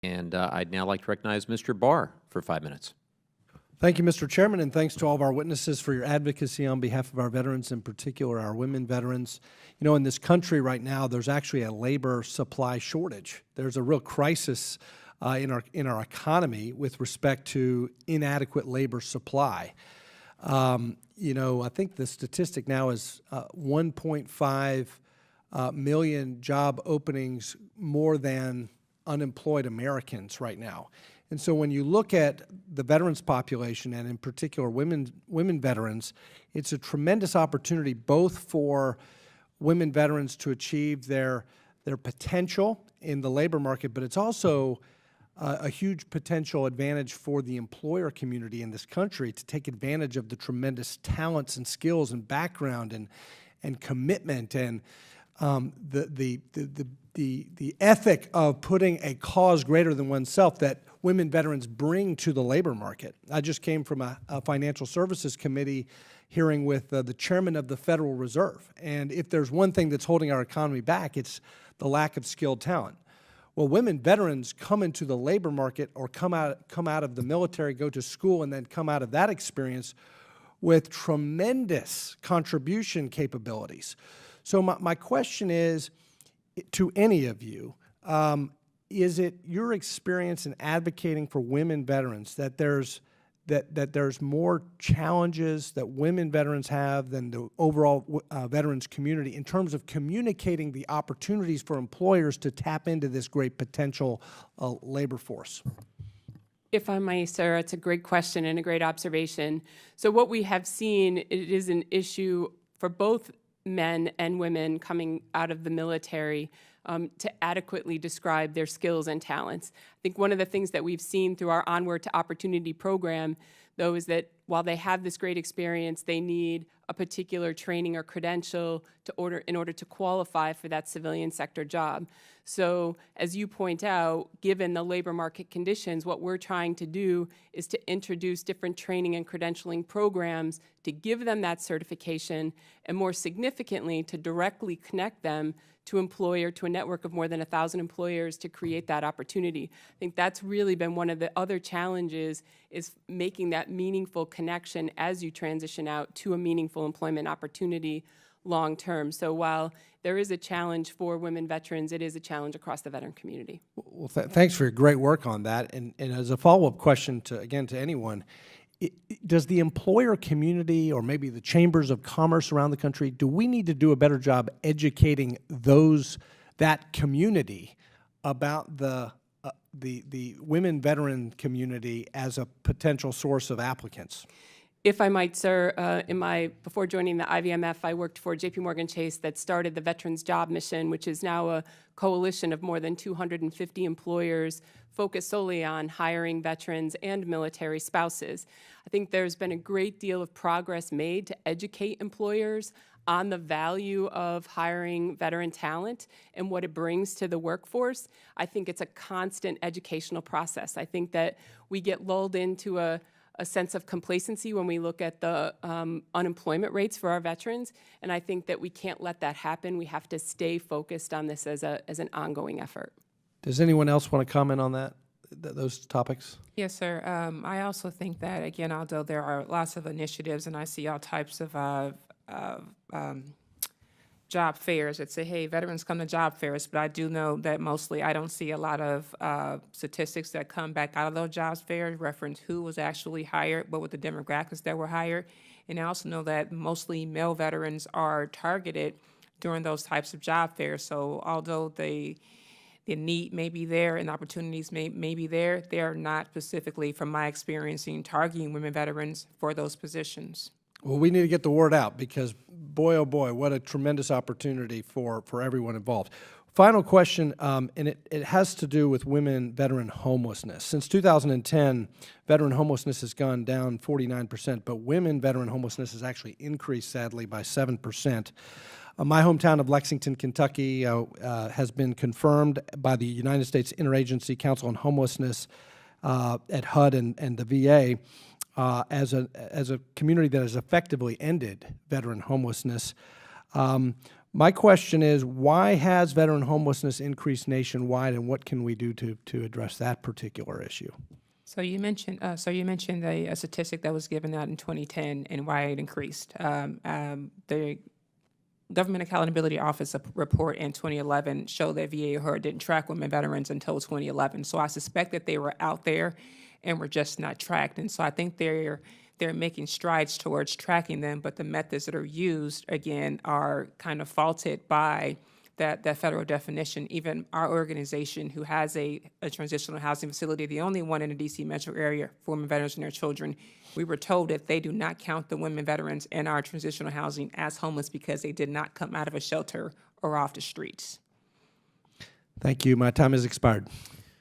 And I'd now like to recognize Mr. Barr for 5 minutes. Thank you, Mr. Chairman, and thanks to all of our witnesses for your advocacy on behalf of our veterans, in particular our women veterans. You know, in this country right now, there's actually a labor supply shortage. There's a real crisis in our economy with respect to inadequate labor supply. You know, I think the statistic now is 1.5 million job openings more than unemployed Americans right now. And so when you look at the veterans population, and in particular women veterans, it's a tremendous opportunity both for women veterans to achieve their potential in the labor market, but it's also a huge potential advantage for the employer community in this country to take advantage of the tremendous talents and skills and background and commitment and the ethic of putting a cause greater than oneself that women veterans bring to the labor market. I just came from a financial services committee hearing with the chairman of the Federal Reserve, and if there's one thing that's holding our economy back, it's the lack of skilled talent. Well, women veterans come into the labor market or come out of the military, go to school, and then come out of that experience with tremendous contribution capabilities. So my question is, to any of you, is it your experience in advocating for women veterans that there's more challenges that women veterans have than the overall veterans community in terms of communicating the opportunities for employers to tap into this great potential labor force? If I may, sir, it's a great question and a great observation. So what we have seen, it is an issue for both men and women coming out of the military to adequately describe their skills and talents. I think one of the things that we've seen through our Onward to Opportunity program, though, is that while they have this great experience, they need a particular training or credential in order to qualify for that civilian sector job. So as you point out, given the labor market conditions, what we're trying to do is to introduce different training and credentialing programs to give them that certification, and more significantly, to directly connect them to a network of more than 1,000 employers to create that opportunity. I think that's really been one of the other challenges, is making that meaningful connection as you transition out to a meaningful employment opportunity long term. So while there is a challenge for women veterans, it is a challenge across the veteran community. Well, thanks for your great work on that. And as a follow-up question to anyone, does the employer community, or maybe the chambers of commerce around the country, do we need to do a better job educating that community about the women veteran community as a potential source of applicants? If I might, sir, before joining the IVMF, I worked for J.P. Morgan Chase that started the Veterans Job Mission, which is now a coalition of more than 250 employers focused solely on hiring veterans and military spouses. I think there's been a great deal of progress made to educate employers on the value of hiring veteran talent and what it brings to the workforce. I think it's a constant educational process. I think that we get lulled into a sense of complacency when we look at the unemployment rates for our veterans, and I think that we can't let that happen. We have to stay focused on this as an ongoing effort. Does anyone else want to comment on those topics? Yes, sir. I also think that, again, although there are lots of initiatives, and I see all types of job fairs that say, hey, veterans come to job fairs, but I do know that mostly I don't see a lot of statistics that come back out of those job fairs, reference who was actually hired, what were the demographics that were hired. And I also know that mostly male veterans are targeted during those types of job fairs. So although the need may be there and opportunities may be there, they are not specifically, from my experience, targeting women veterans for those positions. Well, we need to get the word out, because boy, oh boy, what a tremendous opportunity for everyone involved. Final question, and it has to do with women veteran homelessness. Since 2010, veteran homelessness has gone down 49%, but women veteran homelessness has actually increased, sadly, by 7%. My hometown of Lexington, Kentucky has been confirmed by the United States Interagency Council on Homelessness at HUD and the VA as a community that has effectively ended veteran homelessness. My question is, why has veteran homelessness increased nationwide, and what can we do to address that particular issue? So you mentioned a statistic that was given out in 2010 and why it increased. The Government Accountability Office report in 2011 showed that VA or HUD didn't track women veterans until 2011. So I suspect that they were out there and were just not tracked. And so I think they're making strides towards tracking them, but the methods that are used, again, are kind of faulted by that federal definition. Even our organization, who has a transitional housing facility, the only one in the D.C. metro area for women veterans and their children, we were told that they do not count the women veterans in our transitional housing as homeless because they did not come out of a shelter or off the streets. Thank you. My time has expired.